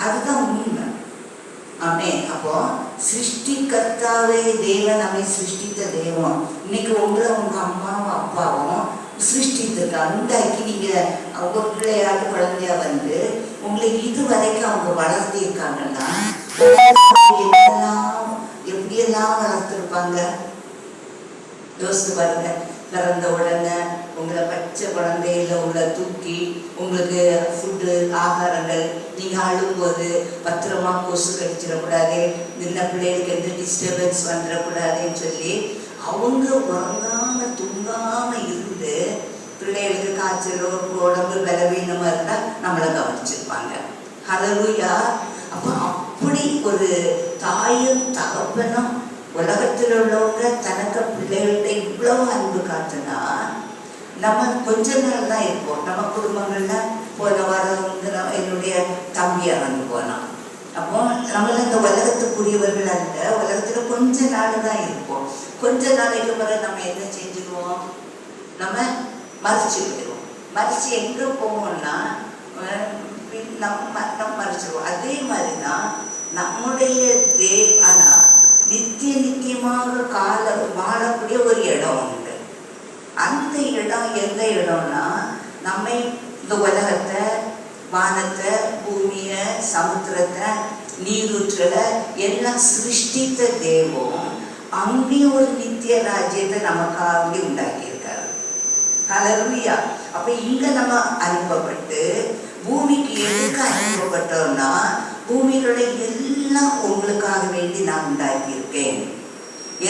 அதுதான் உண்மை. ஆமே. அப்போ சிருஷ்டிகர்த்தாவே தேவன் நம்மை சிருஷ்டித்த தெய்வம். இன்னைக்கு உங்களை உங்க அம்மாவும் அப்பாவும் சிருஷ்டித்திருக்காங்க. உண்டாக்கி நீங்க அவங்க பிள்ளையாட்டு குழந்தையா வந்து உங்களை இது வரைக்கும் அவங்க வளர்த்திருக்காங்கன்னா எப்படியெல்லாம் வளர்த்துருப்பாங்க யோசித்து பாருங்க. பிறந்த உடனே உங்களை பச்சை குழந்தையில உங்களை தூக்கி உங்களுக்கு ஃபுட்டு ஆகாரங்கள், நீங்கள் அழும்போது பத்திரமா கொசு கடிச்சிடக்கூடாது, சின்ன பிள்ளைகளுக்கு எந்த டிஸ்டர்பன்ஸ் வந்துடக்கூடாதுன்னு சொல்லி அவங்க உறங்காம தூங்காம இருந்து பிள்ளைகளுக்கு காய்ச்சலோ உடம்பு பலவீனமா இருந்தா நம்மளை கவனிச்சிருப்பாங்க. ஹல்லேலூயா. அப்போ அப்படி ஒரு தாயும் தகப்பனும் உலகத்தில் உள்ளவங்க தனக்கு பிள்ளைகள்கிட்ட இவ்வளவு அன்பு காட்டுனா நம்ம கொஞ்ச நாள் தான் இருப்போம். நம்ம குடும்பங்கள்ல போன வாரம் என்னுடைய தம்பி இறந்து போனான். அப்போ நம்மள இந்த உலகத்துக்குரியவர்கள் அல்ல, உலகத்துல கொஞ்ச நாள் தான் இருப்போம். கொஞ்ச நாளைக்கு பிறகு நம்ம என்ன செஞ்சுருவோம், நம்ம மறிச்சு போயிடுவோம். மறிச்சு எங்க போவோம்னா நம்ம மறிச்சிருவோம். அதே மாதிரிதான் நம்முடைய ஆனா நித்தியமாக வாழக்கூடிய ஒரு இடம் உண்டு. அந்த இடம் எந்த இடம்னா நம்மை இந்த உலகத்தை, வானத்தை, பூமியை, சமுத்திரத்தை, நீரூற்றலை எல்லாம் சிருஷ்டித்த தெய்வம் அங்கேயும் ஒரு நித்திய ராஜ்யத்தை நமக்காக உண்டாக்கியிருக்காரு. ஹல்லேலூயா. அப்ப இங்க நம்ம அனுப்பப்பட்டு பூமிக்கு எதுக்கு அனுப்பப்பட்டோம்னா பூமியிலுடைய எல்லாம் உங்களுக்காக வேண்டி நான் உண்டாக்கியிருக்கேன்.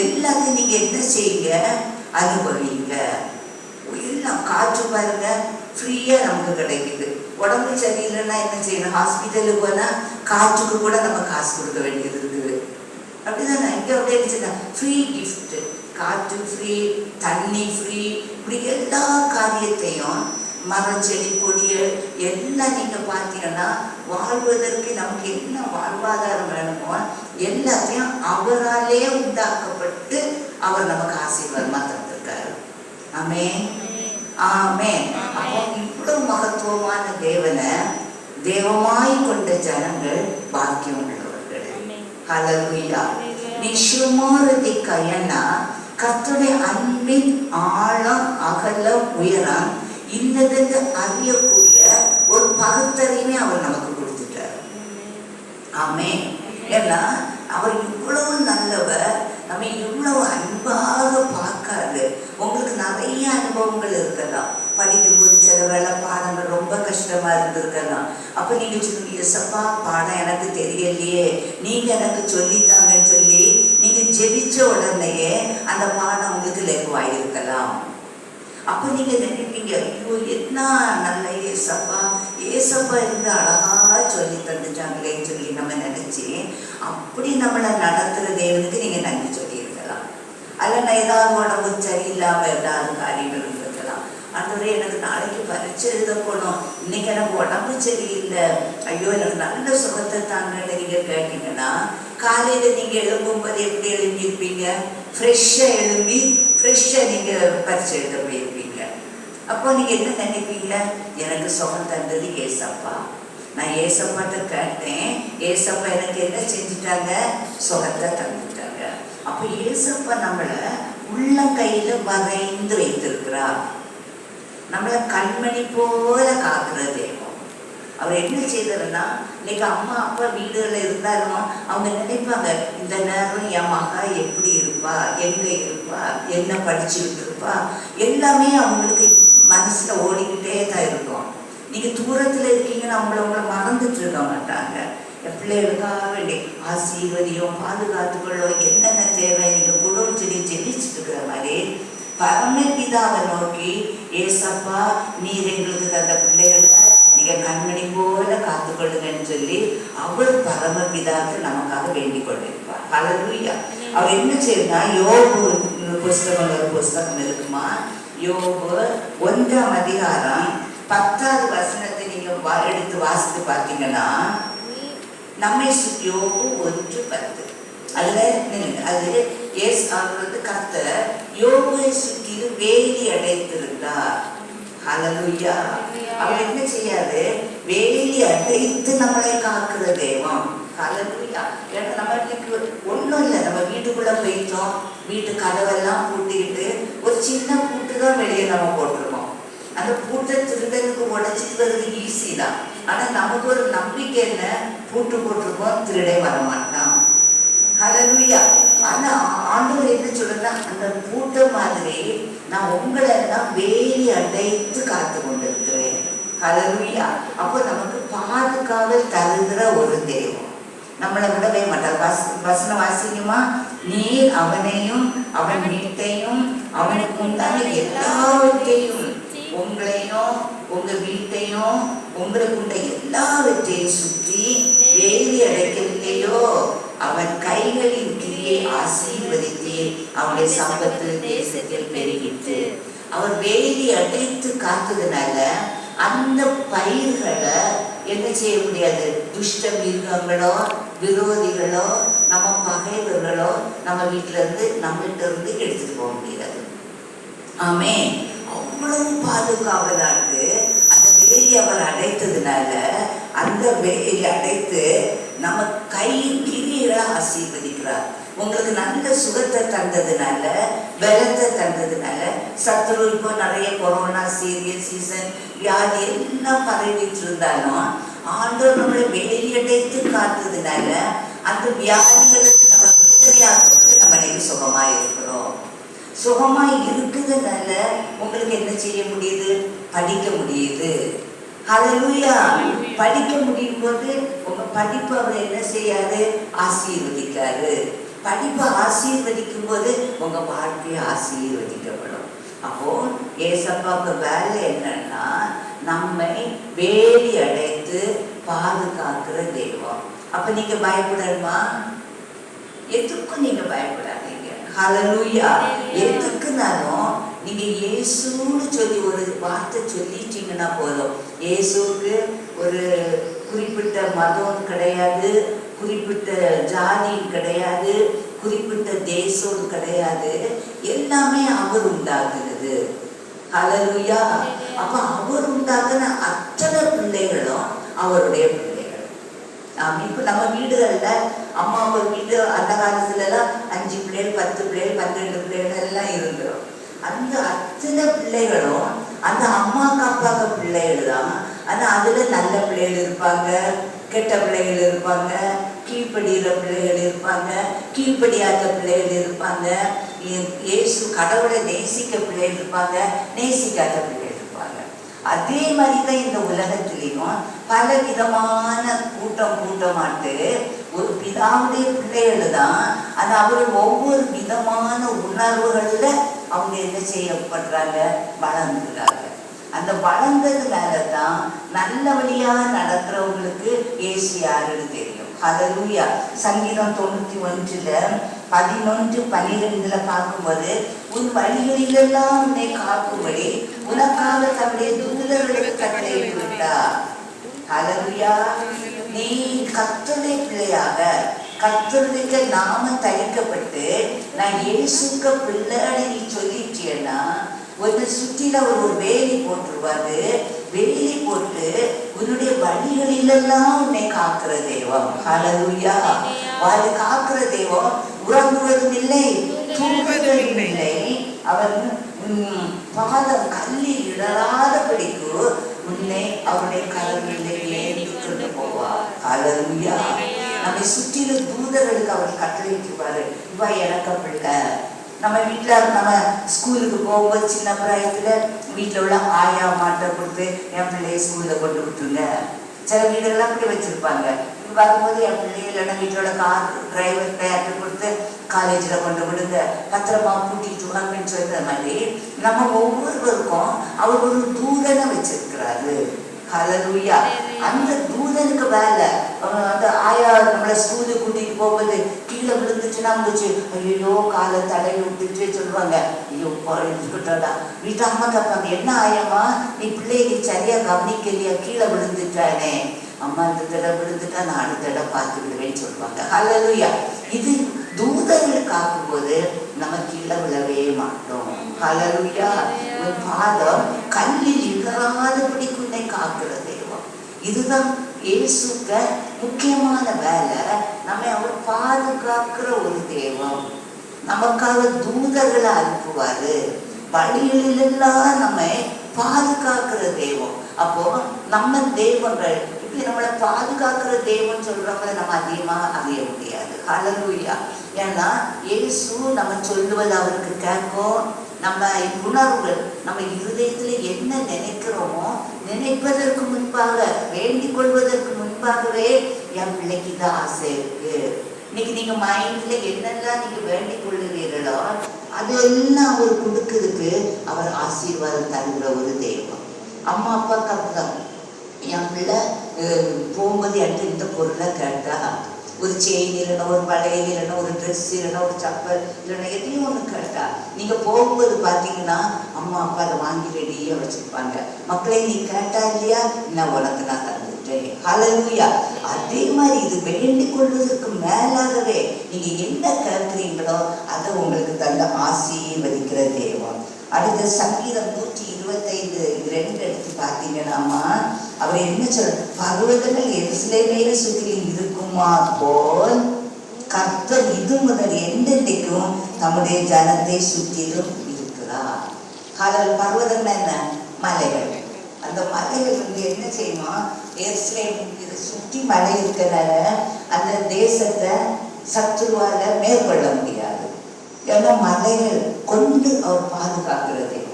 எல்லாத்தையும் நீங்க என்ன செய்யுங்க, அனுபவிங்க. எல்லாம் காற்று பாருங்க ஃப்ரீயா நமக்கு கிடைக்குது. உடம்பு சரியில்லைன்னா என்ன செய்யணும், ஹாஸ்பிட்டலுக்கு போனா காற்றுக்கு கூட நம்ம காசு கொடுக்க வேண்டியது இருக்குது. அப்படிதானே இங்க அப்படியே இருந்துச்சுன்னா ஃப்ரீ கிஃப்ட், காற்று ஃப்ரீ, தண்ணி ஃப்ரீ, இப்படி எல்லா காரியத்தையும் மரம் செடி கொடிகள் எல்லாம் நீங்க பார்த்தீங்கன்னா வாழ்வதற்கு நமக்கு என்ன வாழ்வாதாரம் வேணுமோ எல்லாத்தையும் அவராலே உண்டாக்கப்பட்டு அவர் நமக்கு ஆசீர்வாதமா தந்திருக்காரு. ஆமென், ஆமென். அப்போ இவ்வளவு மகத்துவமான தேவனை தேவமாய் கொண்ட ஜனங்கள் பாக்கியம் உள்ளவர்கள். ஹல்லேலூயா. நிஷுமாரதி கயனா கர்த்தருடைய அன்பின் ஆழம் அகலம் உயரம் இன்னதென்று அறியக்கூடிய ஒரு பகுத்தறிவை அவர் நமக்கு கொடுத்துட்டார். ஆமென். ஏன்னா அவர் இவ்வளவு நல்லவர், நம்ம இவ்வளவு அன்பாக பார்க்காது. உங்களுக்கு நிறைய அனுபவங்கள் இருக்கலாம். படிக்கும்போது சில வேளை பாடங்கள் ரொம்ப கஷ்டமா இருந்திருக்கலாம். அப்ப நீங்க சொல்லுங்க, எசப்பா பாடம் எனக்கு தெரியலையே, நீங்க எனக்கு சொல்லித்தாங்கன்னு சொல்லி நீங்க ஜெபிச்ச உடனேயே அந்த பாடம் உங்களுக்கு லெகுவாயிருக்கலாம். அப்ப நீங்க நினைப்பீங்க, ஐயோ என்ன நல்ல ஏசப்பா, ஏசப்பா இருந்து அழகா சொல்லி தந்துட்டாங்களேன்னு சொல்லி நம்ம நினைச்சு அப்படி நம்மளை நடத்துற தேவனுக்கு நீங்க நன்றி சொல்லி இருக்கலாம். அல்ல ஏதாவது உடம்பு சரியில்லாம ஏதாவது காரியங்கள் இருந்திருக்கலாம். ஆண்டவரே எனக்கு நாளைக்கு பரீட்சை எழுத போகணும், இன்னைக்கு எனக்கு உடம்பு சரியில்லை, ஐயோ எனக்கு நல்ல சுகத்தை தாங்கன்னு நீங்க கேட்டீங்கன்னா காலையில நீங்க எழும்பும்போது எப்படி எழும்பியிருப்பீங்க, ஃப்ரெஷ்ஷா எழும்பி ஃப்ரெஷ்ஷா நீங்க பரீட்சை எழுத போயிருப்பீங்க. அப்போ நீங்க என்ன நினைப்பீங்க, எனக்கு சுகம் தந்தது ஏசப்பா, நான் ஏசப்பாட்ட கேட்டேன், ஏசப்பா எனக்கு என்ன செஞ்சுட்டாங்க, சுகத்தை தந்துட்டாங்க. அப்போ ஏசப்பா நம்மளை உள்ளங்கையில வரைந்து வைத்திருக்கிறார். நம்மளை கண்மணி போல காக்குற தெய்வம். அவர் என்ன செய்தாருன்னா, இன்னைக்கு அம்மா அப்பா வீடுகளில் இருந்தாலும் அவங்க நினைப்பாங்க, இந்த நேரம் என் மகா எப்படி இருப்பா, எங்க இருப்பா, என்ன படிச்சுக்கிட்டு இருப்பா, எல்லாமே அவங்களுக்கு மனசுல ஓடிக்கிட்டே தான் இருக்கும். நீங்க தூரத்துல இருக்கீங்கன்னு உங்களை மறந்துட்டு இருக்க மாட்டாங்க. பிள்ளைகளுக்காக வேண்டி ஆசீர்வதியும் பாதுகாத்துக்கொள்ளோ என்னென்ன தேவை நீங்க குடும்பம் சொல்லி ஜெபிச்சுட்டு இருக்கிற மாதிரி பரமபிதாவை நோக்கி, ஏசப்பா நீர் எங்களுக்கு தந்த பிள்ளைகளை நீங்க கண்மணி போல காத்துக்கொள்ளுங்கன்னு சொல்லி அவர் பரமபிதாவுக்கு நமக்காக வேண்டிக் கொண்டிருப்பார். ஹல்லேலூயா. அவர் என்ன செய்யறா, யோபு புஸ்தகம் ஒரு புஸ்தகம் இருக்குமா, யோபு 1ஆம் அதிகாரம் 10வது வசனத்தை நீங்க எடுத்து வாசித்து பார்த்தீங்கன்னா, நம்மை யோபு 1:10 அதுல அது அவரது கர்த்தர் யோபுவை சுற்றிலும் வேலி அடைத்திருந்தார். ஹல்லேலூயா. அவர் என்ன செய்யாது, வேலி அடைத்து நம்மளை காக்குற தேவன். ஹல்லேலூயா. ஏன்னா நம்ம இன்னைக்கு ஒன்றும் இல்லை, நம்ம வீட்டுக்குள்ளே போயிட்டோம், வீட்டு கதவெல்லாம் பூட்டிக்கிட்டு ஒரு சின்ன பூட்டு தான் வெளியே நம்ம போட்டிருக்கோம். அந்த பூட்டை திருடனுக்கு உடைச்சிட்டு வர்றது ஈஸி தான். ஆனால் நமக்கு ஒரு நம்பிக்கை என்ன, பூட்டு போட்டிருக்கோம், திருடே வரமாட்டான். ஹல்லேலூயா. ஆனா ஆண்டவர் என்ன சொல்றா, அந்த பூட்ட மாதிரி நான் உங்களை எல்லாம் வேலி அடைத்து காத்து கொண்டிருக்கிறேன். ஹல்லேலூயா. அப்போ நமக்கு பாதுகாவல் தருகிற ஒரு தெய்வம், நம்மளை விடவே மாட்டார். வசனம் வாசிக்குமா, நீர் அவனையும் அவன் வீட்டையும் அவனுக்கு உண்டான எல்லாவற்றையும், உங்களையும் உங்க வீட்டையும் உங்களுக்கு உண்ட எல்லாவற்றையும் சுற்றி வேலி அடைக்கவில்லையோ, அவன் கைகளின் கிரியை ஆசீர்வதித்து அவனுடைய சம்பத்து தேசத்தில் பெருகிட்டு. அவர் வேலி அடைத்து காத்ததுனால அந்த பயிர்களை என்ன செய்ய முடியாது, துஷ்ட மிருகங்களோ விரோதிகளோ நம்ம பகைவர்களோ நம்ம வீட்டில இருந்து நம்மகிட்ட இருந்து எடுத்துட்டு போக முடியாது. ஆமே, அவ்வளவு பாதுகாவலாட்டு அந்த வேலி அவர் அடைத்ததுனால, அந்த வேலி அடைத்து நம்ம கையின் கிரியைகளை ஆசீர்வதிக்கிறார். உங்களுக்கு நல்ல சுகத்தை தந்ததுனால, பலத்தை தந்ததுனால, சத்துரு இப்போ நிறைய கொரோனா சீரியல் சீசன் வியாதி எல்லாம் பரவிட்டு இருந்தாலும் ஆண்டவர் நம்மளை வெளியடைத்து காத்ததுனால அந்த வியாதிகளுக்கு நம்ம விடுதலையாகிறது நம்ம இன்னைக்கு சுகமாக இருக்கிறோம். சுகமாக இருக்குதுனால உங்களுக்கு என்ன செய்ய முடியுது, படிக்க முடியுது. ஹல்லேலூயா. படிக்க முடியும் போது உங்க படிப்பு அவர் என்ன செய்யாது, ஆசீர்வதிக்காரு. படிப்பை ஆசீர்வதிக்கும் போது உங்க வாழ்க்கையை ஆசீர்வதிக்கப்படும். அப்போ ஏசப்பாவுக்கு வேலை என்னன்னா, நம்மை வேலி அடைத்து பாதுகாக்கிற தெய்வம். அப்ப நீங்க பயப்படணுமா? எதுக்கும் நீங்க பயப்படாதீங்க. ஹல்லேலூயா. எதுக்குனாலும் நீங்க இயேசுன்னு சொல்லி ஒரு வார்த்தை சொல்லிட்டீங்கன்னா போதும். இயேசுக்கு ஒரு குறிப்பிட்ட மதம் கிடையாது, குறிப்பிட்ட ஜாதி கிடையாது, குறிப்பிட்ட தேசம் கிடையாது, எல்லாமே அவர் உண்டாக்குறது. ஹல்லேலூயா. அப்ப அவர் உண்டாக்குன அத்தனை பிள்ளைகளும் அவருடைய பிள்ளைகள். இப்ப நம்ம வீடுகள்ல அம்மா ஒரு வீடு அந்த காலத்துல எல்லாம் 5 பிள்ளைகள் 10 பிள்ளைகள் 12 பிள்ளைகள் எல்லாம் இருந்துடும். அந்த அத்தனை பிள்ளைகளும் அந்த அம்மாக்கு அப்பாக்கு பிள்ளைகள் தான். ஆனா அதுல நல்ல பிள்ளைகள் இருப்பாங்க, கெட்ட பிள்ளைகள் இருப்பாங்க, கீழ்படிகிற பிள்ளைகள் இருப்பாங்க, கீழ்படியாத பிள்ளைகள் இருப்பாங்க, இயேசு கடவுளை நேசிக்க பிள்ளைகள் இருப்பாங்க, நேசிக்காத பிள்ளைகள் இருப்பாங்க. அதே மாதிரி தான் இந்த உலகத்திலையும் பல விதமான கூட்டமாட்டு ஒரு பிதாவுடைய பிள்ளைகள் தான். அது அவர்கள் ஒவ்வொரு விதமான உணர்வுகள்ல அவங்க என்ன செய்யப்படுறாங்க, வளர்ந்துறாங்க. அந்த வளர்ந்ததுனால தான் நல்ல வழியா நடக்கிறவங்களுக்கு இயேசு யாருன்னு தெரியும். ஹல்லேலூயா. சங்கீதம் 91:11-12 பார்க்கும்போது, உன் வழிகளிலெல்லாம் உன்னை காக்கும்படி உனக்காக தம்முடைய தூதர்களுக்கு கட்டளையிட்டு விட்டார். ஹல்லேலூயா. நீ கர்த்தருடைய பிள்ளையாக, கர்த்தருடைய நாமம் தரிக்கப்பட்டு நான் இயேசுக்கு பிள்ளைன்னு நீ சொல்லிட்டேன்னா, ஒரு சுற்றில ஒரு வேலி போட்டுருவாரு. வேலி போட்டு உன்னுடைய வழிகளிலெல்லாம் உன்னை காக்கிற தெய்வம். ஹல்லேலூயா. அது காக்கிற தெய்வம் உறங்குவதும் இல்லை, தூங்குவதும் இல்லை. அவர் பாதம் கல்லில் இடராதபடிக்கு உன்னை அவருடைய கரங்களிலே ஏந்தி கொண்டு போவார். ஹல்லேலூயா. நம்மை சுற்றில தூதர்களுக்கு அவர் கட்டளையிட்டுவாரு, இவா எனக்கு பிள்ளை. நம்ம வீட்டில் நம்ம ஸ்கூலுக்கு போகும்போது சின்ன பிராயத்தில் வீட்டில் உள்ள ஆயா மாட்டை கொடுத்து என் பிள்ளைய ஸ்கூலில் கொண்டு விட்டுருங்க. சில வீடுகள்லாம் அப்படி வச்சுருப்பாங்க. வரும்போது என் பிள்ளைய இல்லைன்னா வீட்டோட கார் டிரைவர் பேர்ட்டு கொடுத்து காலேஜில் கொண்டு விடுங்க, பத்திரமா கூட்டிகிட்டு வாங்கன்னு சொல்கிற மாதிரி நம்ம ஒவ்வொருவருக்கும் அவர் ஒரு தூதனை வச்சிருக்கிறாரு. ஹல்லேலூயா. அந்த தூதனுக்கு வேலை, அந்த ஆயா நம்மளை ஸ்கூலுக்கு கூட்டிகிட்டு போகும்போது கீழே விழுந்துச்சுன்னா இருந்துச்சு, ஐயோ காலை தடவி விட்டுட்டு சொல்லுவாங்க, ஐயோ இருக்கட்டோடா. வீட்டு அம்மா கேட்பாங்க, என்ன ஆயம்மா நீ பிள்ளையை நீ சரியா கவனிக்கலையா, கீழே விழுந்துட்டானே. அம்மா இந்த தடவை விழுந்துட்டா நான் அடுத்த தடவை பார்த்து விடுவேன்னு சொல்லுவாங்க. ஹல்லேலூயா. இது தூதர்கள் காக்கும்போது நம்ம கீழே விழவே மாட்டோம். ஹல்லேலூயா. பாதம் கல்லில் இடராதபடி உன்னை காக்கிற தெய்வம். இதுதான் இயேசுக்கு முக்கியமான வேலை நம்ம அவர் பாதுகாக்கிற ஒரு தெய்வம். நமக்காக தூதர்களை அனுப்புவாரு, வழிகளிலெல்லாம் நம்ம பாதுகாக்கிற தெய்வம். அப்போ நம்ம தெய்வங்கள் இப்படி நம்மளை பாதுகாக்கிற தெய்வம் சொல்றவங்க நம்ம அதிகமா அறிய முடியாது. ஹல்லேலூயா. ஏன்னா இயேசு நம்ம சொல்லுவது அவருக்கு கேட்கும். நம்ம உணர்வுகள் நம்ம இருதயத்துல என்ன நினைக்கிறோமோ நினைப்பதற்கு முன்பாக, வேண்டிக் கொள்வதற்கு முன்பாகவே என் பிள்ளைக்கு இது ஆசை இருக்கு. இன்னைக்கு நீங்க மைண்ட்ல என்னெல்லாம் நீங்க வேண்டிக் கொள்ளுவீர்களோ அதெல்லாம் அவர் கொடுக்கறதுக்கு அவர் ஆசீர்வாதம் தருகிற ஒரு தெய்வம். அம்மா அப்பா கப்பதான் என் பிள்ளை போகும்போது என்கிட்ட இந்த பொருளை கேட்டா, ஒரு செயின் இல்லைன்னா, ஒரு வளையல் இல்லைன்னா, ஒரு ட்ரெஸ் இல்லைன்னா, ஒரு சப்பல் இல்லைன்னா, எதையும் ஒன்று கேட்டா நீங்கள் போகும்போது பார்த்தீங்கன்னா அம்மா அப்பா அதை வாங்கி ரெடியாக வச்சுருப்பாங்க. மக்களை நீ கேட்டா இல்லையா, நான் உனக்கு நான் தந்துட்டேன். ஹல்லேலூயா. அதே மாதிரி இது வேண்டிக் கொள்வதற்கு மேலாகவே நீங்கள் என்ன கேட்குறீங்களோ அதை உங்களுக்கு தந்த ஆசீர்வதிக்கிற தெய்வம். அடுத்த சங்கீதம் 125:2 எடுத்து பார்த்தீங்கன்னாமா அவர் என்ன சொல்ற, பர்வதங்கள் எருசலேமை சுற்றிலும் இருக்குமா போல் கர்த்தர் இது முதல் என்றைக்கும் தம்முடைய ஜனத்தை சுற்றிலும் இருக்கிறார். பர்வதங்கள் என்ன? மலைகள். அந்த மலைகள் என்ன செய்யுமா, எருசலேம் இதை சுற்றி மலை இருக்கிறனால அந்த தேசத்தை சத்துருவால மேற்கொள்ள முடியாது. ஏன்னா மலைகள் கொண்டு அவர் பாதுகாக்கிற தெய்வம்.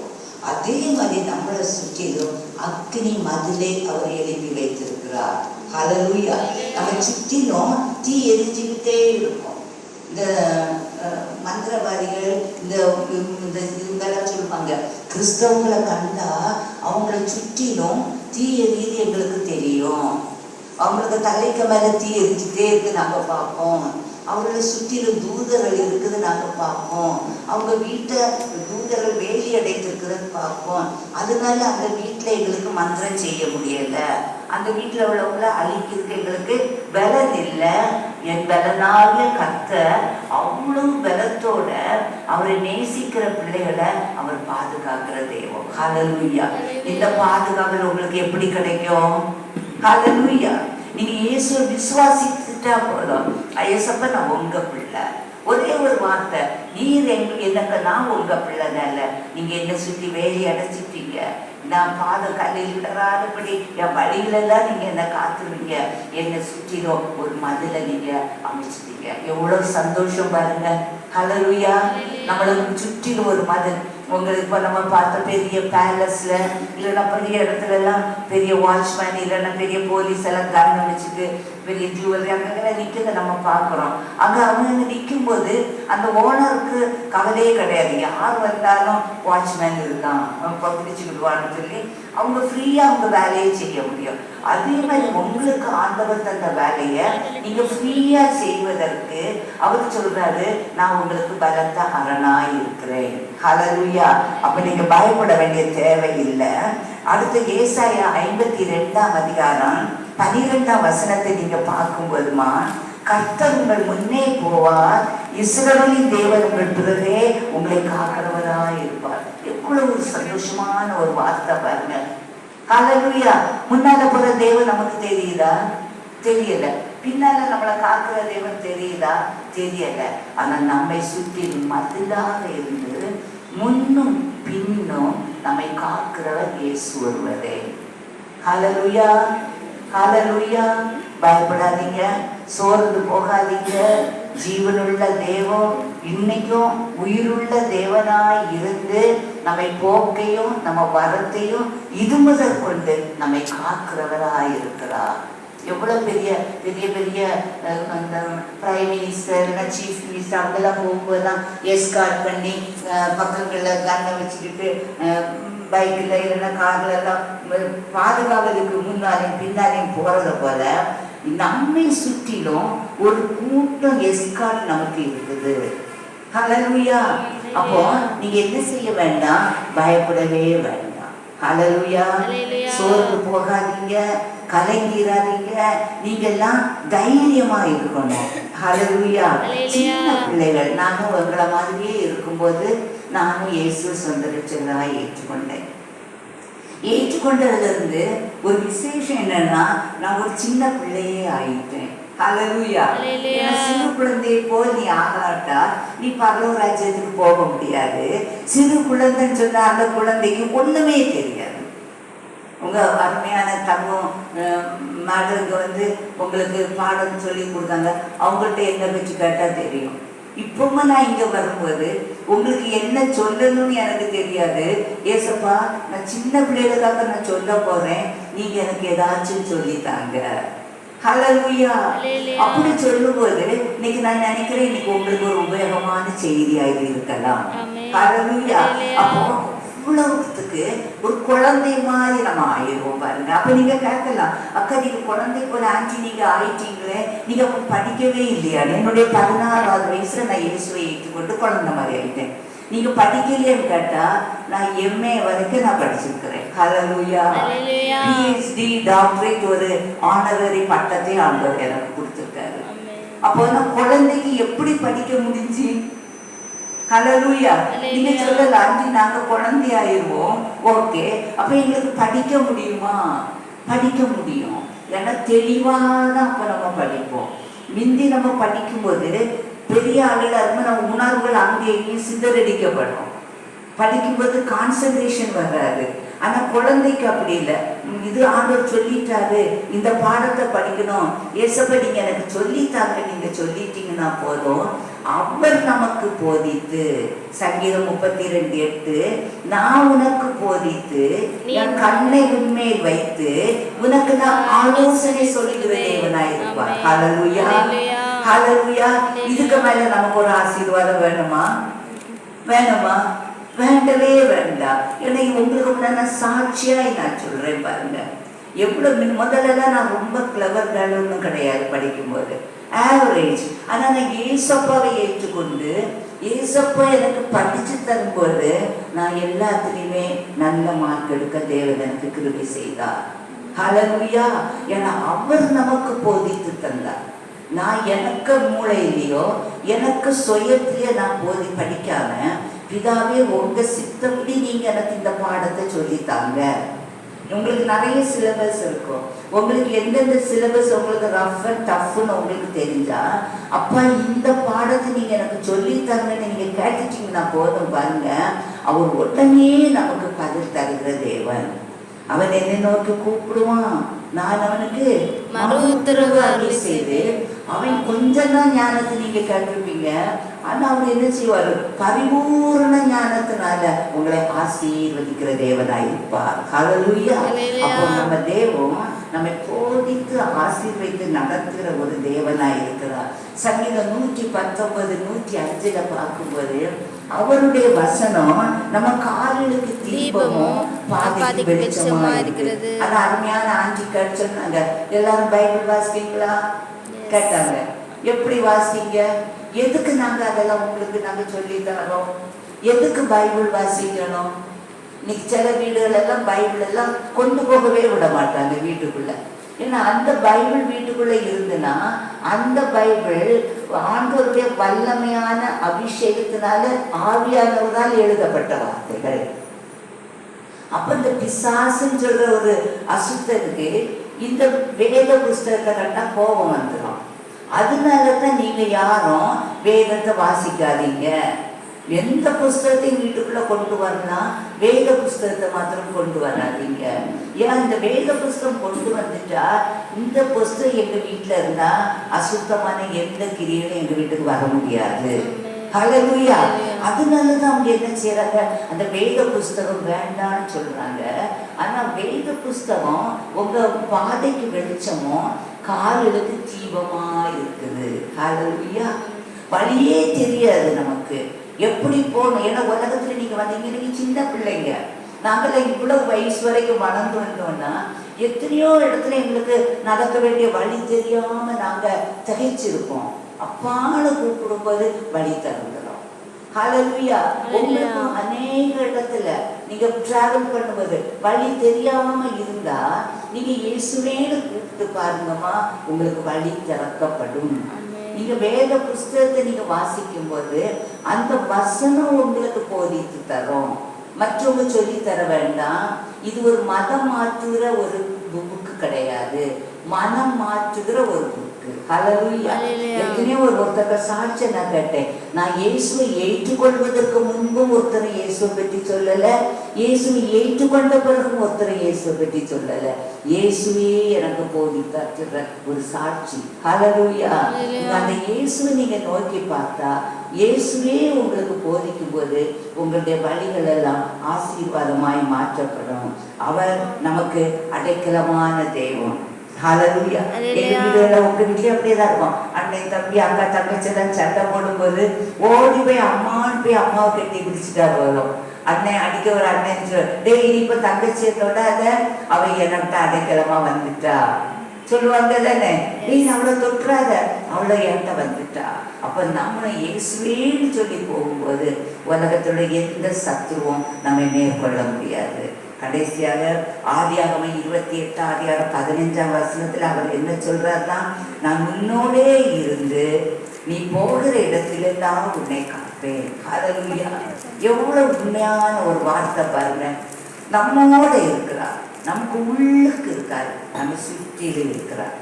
அதே மாதிரி நம்மளை சுற்றிலும் அக்னி மதிலை அவர் எழுப்பி வைத்திருக்கிறார். ஹல்லேலூயா. நம்ம சுற்றிலும் தீ எரிஞ்சுக்கிட்டே இருக்கும். இந்த மந்திரவாதிகள் இந்த இவங்கெல்லாம் சொல்லுவாங்க, கிறிஸ்தவங்களை கண்டா அவங்கள சுற்றிலும் தீ எரியுது எங்களுக்கு தெரியும், அவங்களுக்கு தலைக்கு மேல தீ எரிஞ்சுட்டே இருக்கு நாங்க பார்ப்போம், அவர்களை சுற்றிலும் தூதர்கள் இருக்குது நாங்க பார்ப்போம், அவங்க வீட்டை தூதர்கள் வேலி அடைத்திருக்குதுன்னு பார்ப்போம். அதனால அந்த வீட்டுல எங்களுக்கு மந்திரம் செய்ய முடியல, அந்த வீட்டுல உள்ளவங்கள அழிக்கிறதுக்கு எங்களுக்கு பலன் இல்லை. என் பலனாகிய கர்த்தர் அவ்வளவு பலத்தோட அவரை நேசிக்கிற பிள்ளைகளை அவர் பாதுகாக்கிற தெய்வம். ஹல்லேலூயா. இந்த பாதுகாவல் உங்களுக்கு எப்படி கிடைக்கும்? ஹல்லேலூயா. நீங்க இயேசுவை விசுவாசிச்சுட்டா போதும். ஐயசப்ப நான் உங்க பிள்ளை. ஒரே ஒரு வார்த்தை, நீர் எனக்கு நான் உங்க பிள்ளைனால நீங்க என்ன சுற்றி வேலி அடைச்சிட்டீங்க, நான் பாத கல்லில் விடறாதபடி என் வழியிலெல்லாம் நீங்க என்ன காத்துருவீங்க, என்னை சுற்றிலும் ஒரு மதிலை நீங்க அமைச்சிட்டீங்க. எவ்வளவு சந்தோஷம் பாருங்க. ஹல்லேலூயா. நம்மளுக்கு சுற்றிலும் ஒரு மதில். உங்களுக்கு இப்போ நம்ம பார்த்த பெரிய பேலஸ்ல இல்லைன்னா பெரிய இடத்துல எல்லாம் பெரிய வாட்ச்மேன் இல்லைன்னா பெரிய போலீஸ் எல்லாம் கண்ணை வச்சுட்டு பெரிய ஜுவல்லரி அங்கெல்லாம் நிற்கிறத நம்ம பார்க்குறோம். அங்கே அவங்க நிற்கும் போது அந்த ஓனருக்கு கவலையே கிடையாது, யார் வந்தாலும் வாட்ச்மேன் இருக்கான் பிடிச்சுக்கிடுவான்னு சொல்லி அவங்க ஃப்ரீயாக அவங்க வேலையை செய்ய முடியும். அதே மாதிரி உங்களுக்கு ஆண்டவர் தந்த வேலையை நீங்கள் ஃப்ரீயாக செய்வதற்கு அவர் சொல்றாரு, நான் உங்களுக்கு பலத்த அரணாய் இருக்கிறேன். ஹல்லேலூயா. அப்ப நீங்க பயப்பட வேண்டிய தேவையில்லை. அடுத்து ஏசாயா 52:12 நீங்க பார்க்கும்போதுமா, கர்த்தர் உங்கள் முன்னே போவார், இஸ்ரவேலின் தேவன் உங்கள் பிறகே உங்களை காக்கிறவராய் இருப்பார். எவ்வளவு ஒரு சந்தோஷமான ஒரு வார்த்தை பாருங்க. ஹல்லேலூயா. முன்னால போற தேவன் நமக்கு தெரியுதா? தெரியல. பின்னால நம்மளை காக்கிற தேவன் தெரியுதா? தெரியல. ஆனா நம்மை சுற்றி மதிலாக இருந்து முன்னும் பின்னும் நம்மை காக்கிறவர் இயேசு ஒருவரே. ஹல்லேலூயா. ஹல்லேலூயா. பயப்படாதீங்க, சோர்ந்து போகாதீங்க. ஜீவனுள்ள தேவன் இன்னைக்கும் உயிருள்ள தேவனாய் இருந்து நம்மை போக்கையும் நம்ம வரத்தையும் இது முதல் கொண்டு நம்மை காக்கிறவராய் இருக்கிறார். எவ்வளவு பெரிய பெரிய பெரிய அந்த பிரைம் மினிஸ்டர் சீஃப் மினிஸ்டர் அவங்கெல்லாம் போகும்போதுதான் எஸ்கார்ட் பண்ணி பக்கங்களில் கண்ணை வச்சுக்கிட்டு பைக்கில் இல்லைன்னா காரில் எல்லாம் பாதுகாவலுக்கு முன்னாலையும் பின்னாலையும் போகிறத போல நம்மை சுற்றிலும் ஒரு கூட்டம் எஸ்கார்ட் நமக்கு இருக்குது. ஹல்லேலூயா. அப்போ நீங்க என்ன செய்ய வேண்டாம், பயப்படவே வேண்டாம். ஹல்லேலூயா. சோர்ந்து போகாதீங்க, கலங்கிறாதீங்க, நீங்க எல்லாம் தைரியமா இருக்கணும். ஹல்லேலூயா. சின்ன பிள்ளைகள், நானும் உங்களை மாதிரியே இருக்கும்போது நானும் இயேசு சொந்த ரட்சகராய் ஏற்றுக்கொண்டேன். ஏற்றுக்கொண்டதுலேருந்து ஒரு விசேஷம் என்னன்னா, நான் ஒரு சின்ன பிள்ளையே ஆயிட்டேன். ஹல்லேலூயா. சிறு குழந்தையை போல் நீ ஆகாட்டா நீ பரலோக ராஜ்யத்துக்கு போக முடியாது. சிறு குழந்தைன்னு சொன்னா அந்த குழந்தைக்கு ஒண்ணுமே தெரியாது. உங்க அருமையான தங்கம் மகளுக்கு உங்களுக்கு பாடம் சொல்லி கொடுத்தாங்க, அவங்கள்ட்ட என்ன பற்றி கேட்டா தெரியும். இப்பவும் நான் இங்க வரும்போது உங்களுக்கு என்ன சொல்லணும்னு எனக்கு தெரியாது. ஏசப்பா, நான் சின்ன பிள்ளைகளுக்காக நான் சொல்ல போறேன், நீங்க எனக்கு ஏதாச்சும் சொல்லித்தாங்க. ஹல்லேலூயா. அப்படி சொல்லும்போது இன்னைக்கு நான் நினைக்கிறேன், இன்னைக்கு உங்களுக்கு ஒரு உபயோகமான செய்தியாக இருக்கலாம். ஹல்லேலூயா. அப்போ இவ்வளவுத்துக்கு ஒரு குழந்தை மாதிரி நம்ம ஆயிடுவோம் பாருங்க. அப்ப நீங்க கேட்கலாம், அக்கா நீங்க குழந்தை போல ஆண்டி நீங்க ஆயிட்டீங்களே, நீங்க படிக்கவே இல்லையா? என்னுடைய 16வது வயசுல நான் இயேசுவை ஏற்றுக்கொண்டு குழந்தை மாதிரி ஆயிட்டேன். நீங்க படிக்கலையேன்னு கேட்டா, நான் MA வரைக்கும் நான் படிச்சிருக்கிறேன். ஹல்லேலூயா. PhD டாக்டரேட் ஒரு ஆனரரி பட்டத்தை ஆண்டவர் எனக்கு கொடுத்திருக்காரு. அப்போ நான் குழந்தைக்கு எப்படி படிக்க முடிஞ்சு? ஹல்லேலூயா. நீங்க சொல்லலாம், ஆண்டி நாங்க குழந்தையாயிருவோம். ஓகே, அப்ப எங்களுக்கு படிக்க முடியுமா? படிக்க முடியும். ஏன்னா தெளிவான அப்ப நம்ம படிப்போம். மிந்தி நம்ம படிக்கும்போது பெரிய ஆளுகளா இருக்கும், நம்ம உணர்வுகள் அங்கேயே சிதறடிக்கப்படும். படிக்கும்போது கான்சன்ட்ரேஷன் வராது. ஆனா குழந்தைக்கு அப்படி இல்லை. இது ஆண்டவர் சொல்லிட்டாரு, இந்த பாடத்தை படிக்கணும், ஏசப்பா நீங்க எனக்கு சொல்லித்தாங்க, நீங்க சொல்லிட்டீங்கன்னா போதும். அவர் நமக்கு போதித்து, சங்கீதம் 32:8, நான் உனக்கு போதித்து என் கண்ணை உன்மேல் வைத்து உனக்கு நான் ஆலோசனை சொல்லுகிற தேவனாயிருப்பார். ஹல்லேலூயா. ஹல்லேலூயா. இதுக்கு மேல நமக்கு ஒரு ஆசீர்வாதம் வேணுமா? வேணுமா? வேண்டவே வேண்டாம். ஏன்னா உங்களுக்கு முன்னாடி சாட்சியாய் நான் சொல்றேன் பாருங்க. எவ்வளவு முதல்ல நான் ரொம்ப கிளவர் ஒன்றும் கிடையாது படிக்கும்போது, ஆவரேஜ். ஆனா நான் ஏசப்பாவை ஏற்றுக்கொண்டு ஏசப்பா எனக்கு படிச்சு தரும்போது நான் எல்லாத்துலேயுமே நல்ல மார்க் எடுக்க தேவன் எனக்கு கிருபை செய்தார். ஹல்லேலூயா. ஏன்னா அவர் நமக்கு போதித்து தந்தார். நான் எனக்கு மூளையிலையோ எனக்கு சுயத்திலேயே நான் படிக்காம, பிதாவே உங்க சித்தப்படி நீங்க எனக்கு இந்த பாடத்தை சொல்லித்தாங்க. உங்களுக்கு நிறைய சிலபஸ் இருக்கும். உங்களுக்கு எந்தெந்த சிலபஸ் உங்களுக்கு ரஃப் அண்ட் டஃப்னு உங்களுக்கு தெரிஞ்சா, அப்பா இந்த பாடத்தை நீங்க எனக்கு சொல்லித்தாங்கன்னு நீங்க கேட்டுட்டீங்கன்னா போதும் பாருங்க, அவர் உடனே நமக்கு பதில் தருகிற தேவன். அவன் என்னை நோக்கி கூப்பிடுவான், நான் அவனுக்கு மறு உத்தரவு அருளி செய்து, அவன் கொஞ்சம் தான் ஞானத்தை நீங்க கேட்டிருப்பீங்க, ஆனா அவர் என்ன செய்வார்? பரிபூர்ண ஞானத்தினால உங்களை ஆசீர்வதிக்கிற தேவனாய் இருப்பார். ஹல்லேலூயா. அப்போ நம்ம தேவன் நம்மை போதித்து ஆசீர்வதித்து நடத்துகிற ஒரு தேவனாய் இருக்கிறார். சங்கீதம் 119, 105 பார்க்கும்போது அவருடைய வசனம் நம்ம கால்களுக்கு தீபமும் பாதைக்கு வெளிச்சமா இருக்கிறது. அது அருமையான ஆண்டி சொன்னாங்க, எல்லாரும் பைபிள் வாசிப்பீங்களா கேட்டாங்க. எப்படி வாசிங்க? எதுக்கு நாங்க அதெல்லாம் உங்களுக்கு நாங்க சொல்லி தரோம்? எதுக்கு பைபிள் வாசிக்கணும்? இன்னைக்கு சில வீடுகள் எல்லாம் பைபிள் எல்லாம் கொண்டு போகவே விட மாட்டாங்க வீட்டுக்குள்ள. ஏன்னா அந்த பைபிள் வீட்டுக்குள்ள இருந்துன்னா அந்த பைபிள் ஆண்டவருடைய வல்லமையான அபிஷேகத்தினால ஆவியானவரால் எழுதப்பட்ட வார்த்தைகள். அப்ப இந்த பிசாசுன்னு சொல்ற ஒரு அசுத்தத்துக்கு இந்த வேத புஸ்தகத்தை கண்டா கோபம் வந்துடும். அதனாலதான் நீங்க யாரும் வேதத்தை வாசிக்காதீங்க. எந்த புஸ்தகத்தையும் வீட்டுக்குள்ள கொண்டு வரலாம், வேத புஸ்தகத்தை மாத்திரம் கொண்டு வராதீங்க. ஏன் இந்த வேத புஸ்தகம் கொண்டு வந்துட்டா இந்த புஸ்தகம் எங்க வீட்டுல இருந்தா அசுத்தமான எந்த கிரியையும் எங்க வீட்டுக்கு வர முடியாது. ஹல்லேலூயா. அதனாலதான் அவங்க என்ன செய்யறாங்க, அந்த வேத புஸ்தகம் வேண்டான்னு சொல்றாங்க. ஆனா வேத புஸ்தகம் உங்க பாதைக்கு வெளிச்சமும் கால்களுக்கு தீபமா இருக்குது. ஹல்லேலூயா. வழியே தெரியாது நமக்கு எப்படி போகணும். ஏன்னா உலகத்துல நீங்க வந்தீங்க, நீங்க சின்ன பிள்ளைங்க, நாங்களாம் இவ்வளவு வயசு வரைக்கும் வளர்ந்து வந்தோம்னா எத்தனையோ இடத்துல எங்களுக்கு நடக்க வேண்டிய வழி தெரியாம நாங்க திகைச்சிருப்போம். அப்பான்னு கூப்பிடும்போது வழி தந்துடும். ஹல்லேலூயா. உங்களுக்கு அநேக இடத்துல நீங்க டிராவல் பண்ணும்போது வழி தெரியாம இருந்தா நீங்க இயேசுவேன்னு கூப்பிட்டு பாருங்கம்மா, உங்களுக்கு வழி திறக்கப்படும். நீங்க வேத புஸ்தகத்தை நீங்க வாசிக்கும் போது அந்த வசனம் உங்களுக்கு போதித்து தரும். மற்றவங்க சொல்லி தர வேண்டாம். இது ஒரு மதம் மாற்றுகிற ஒரு புக்கு கிடையாது, மனம் மாற்றுகிற ஒரு புக்கு. ஹல்லேலூயா. ஏற்கனவே ஒருத்தர சாட்சியை நான் கேட்டேன். நான் இயேசுவை ஏற்றுக்கொள்வதற்கு முன்பும் ஒருத்தரை இயேசுவை பற்றி சொல்லல, இயேசுவை ஏற்றுக்கொண்ட பிறகும் ஒருத்தரை இயேசுவை பற்றி சொல்லல. இயேசுவே எனக்கு போதித்தார் ஒரு சாட்சி. ஹல்லேலூயா. அந்த இயேசுவை நீங்க நோக்கி பார்த்தா, இயேசுவே உங்களுக்கு போதிக்கும் போது உங்களுடைய வழிகள் எல்லாம் ஆசீர்வாதமாய் மாற்றப்படும். அவர் நமக்கு அடைக்கலமான தெய்வம். ஹல்லேலூயா. எங்க வீடுல உங்க வீட்லயும் அப்படியேதான் இருக்கும். அண்ணன் தம்பி அக்கா தங்கச்சிதான் சண்டை போடும்போது ஓடி போய் அம்மான்னு போய் அம்மாவை கட்டி பிடிச்சிட்டா வரும். அண்ணன் அடிக்க ஒரு அண்ணன் டேய் இப்ப தங்கச்சியை தொடாத, அவ என்கிட்ட அடைக்கலமா வந்துட்டா சொல்லுவாங்க தானே. நீ அவளை தொட்டுறாத, அவளை என்கிட்ட வந்துட்டா. அப்ப நம்ம இயேசுவேன்னு சொல்லி போகும்போது உலகத்தோட எந்த சத்துருவும் நம்மை மேற்கொள்ள முடியாது. கடைசியாக ஆதியாகமம் 28:15 அவர் என்ன சொல்றாருன்னா, நான் முன்னோடே இருந்து நீ போகிற இடத்திலெல்லாம் உன்னை காப்பேன். ஹல்லேலூயா. எவ்வளவு உண்மையான ஒரு வார்த்தை பாருங்க. நம்மோட இருக்கிறார், நமக்கு உள்ளுக்கு இருக்கார், நம்ம சுற்றிலும் இருக்கிறார்.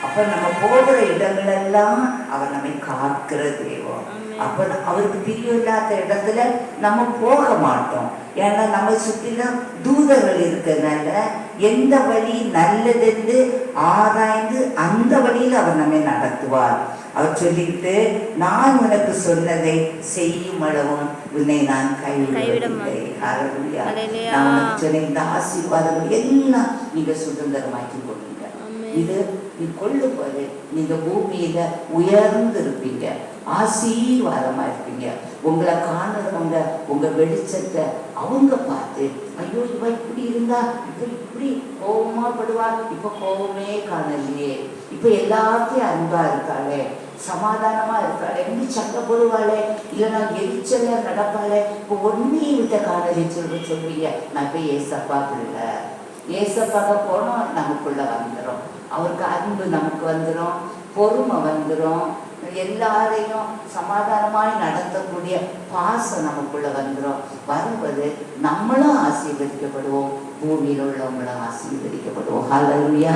அப்ப நம்ம போகிற இடங்களெல்லாம் அவர் நம்மை காக்கிற தெய்வம். அப்ப அவருக்கு பிரியம் இல்லாத இடத்துல நம்ம போக மாட்டோம். ஏன்னா நம்ம சுற்றிலும் தூதர்கள் இருக்கிறதுனால எந்த வழி நல்லதென்று ஆராய்ந்து அந்த வழியில் அவர் நம்மை நடத்துவார். அவர் சொல்லிட்டு, நான் உனக்கு சொன்னதை செய்யும் அளவும் உன்னை நான் கைவிடவில்லை. ஹல்லேலூயா. நான் உனக்கு சொன்ன இந்த ஆசீர்வாதங்கள் எல்லாம் நீங்க சுதந்திரமாக்கி போடுங்க. இது நீ கொள்ளும் போது நீங்க பூமியில உயர்ந்து இருப்பீங்க, ஆசீர்வாதமா இருப்பீங்க. உங்களை காணுறவங்க உங்க வெளிச்சத்தை அவங்க பார்த்து, ஐயோ இவ இப்படி இருந்தா, இப்ப இப்படி கோபமா படுவா, இப்ப கோபமே காணலையே, இப்ப எல்லாத்தையும் அன்பா இருக்காளே, சமாதானமா இருக்காளே, எப்படி சண்டை போடுவாளே, இல்லைன்னா எரிச்சல நடப்பாளே, இப்போ ஒன்னையும் விட்ட காணலி சொல்லுவீங்க. நான் போய் ஏசப்பா பிள்ளை, ஏசப்பாக போனோம் நமக்குள்ள வந்துடும். அவருக்கு அன்பு நமக்கு வந்துடும், பொறுமை வந்துடும், எல்லாரையும் சமாதானமாய் நடத்தக்கூடிய பாசம் நமக்குள்ள வந்துடும். வரும்போது நம்மளும் ஆசீர்வதிக்கப்படுவோம், பூமியில் உள்ளவங்களும் ஆசீர்வதிக்கப்படுவோம். ஹல்லேலூயா.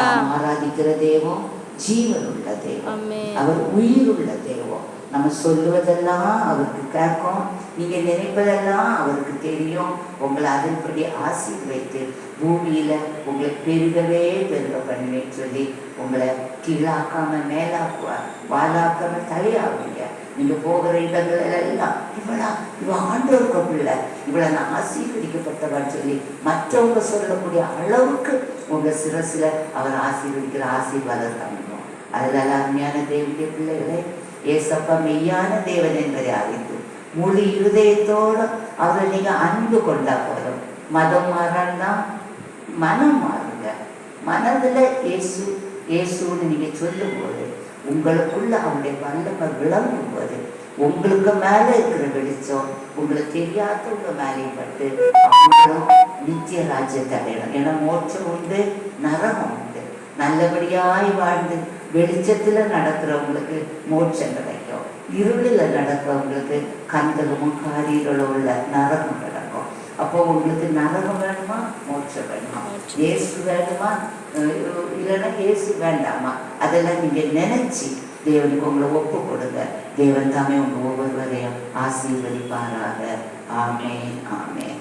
நாம் ஆராதிக்கிற தெய்வம் ஜீவன் உள்ள தெய்வம், அவர் உயிர் உள்ள தெய்வம். நம்ம சொல்லுவதெல்லாம் அவருக்கு கேட்கும், நீங்க நினைப்பதெல்லாம் அவருக்கு தெரியும். உங்களை அதன்படி ஆசீர்வதித்து பூமியில உங்களை பெருகவே பெருக பண்ணுவேன்னு சொல்லி உங்களை கீழாக்காம மேலாக்குவார், வாழாக்காம தலையாகுங்க. நீங்க போகிற இடங்கள் எல்லாம் இவ ஆண்டவருக்கு பிள்ளை, இவளை நான் ஆசீர்வதிக்கப்பட்டவன்னு சொல்லி மற்றவங்க சொல்லக்கூடிய அளவுக்கு உங்க சிரசுல அவர் ஆசீர்வதிக்கிற ஆசீர்வாதம் காமிக்கும். அதனால அருமையான தேவனுடைய பிள்ளைகளை, ஏசப்பா மெய்யான தேவன் என்பதை அறிந்து முழு இருதயத்தோடு அவரை நீங்க அன்பு கொண்டா போதும். மதம் மாறன்னா மனம் மாறுங்க. மனதுல இயேசு இயேசுன்னு நீங்க சொல்லும் போது உங்களுக்குள்ள அவருடைய வல்லமை விளங்கும் போது உங்களுக்கு மேல இருக்கிற வெளிச்சம் உங்களுக்கு தெரியாதவங்க மேலேயும் பட்டு அவங்களும் நித்திய ராஜ்யத்தை அடையணும். ஏன்னா மோட்சம் உண்டு, நரகம் உண்டு. நல்லபடியாய் வாழ்ந்து வெளிச்சத்துல நடக்கிறவங்களுக்கு மோட்சம் கிடைக்கும், இருளில் நடக்கிறவங்களுக்கு கந்தகமும் காரியங்களும் உள்ள நரகம் நடக்கும். அப்போ உங்களுக்கு நரகம் வேணுமா, மோட்சம் வேணுமா, இயேசு வேணுமா, இல்லைன்னா இயேசு வேண்டாமா, அதெல்லாம் நீங்க நினைச்சு தேவனுக்கு உங்களை ஒப்பு கொடுங்க. தேவன் தாமே உங்க ஒவ்வொருவரையும் ஆசீர்வதிப்பாராக. ஆமென், ஆமென்.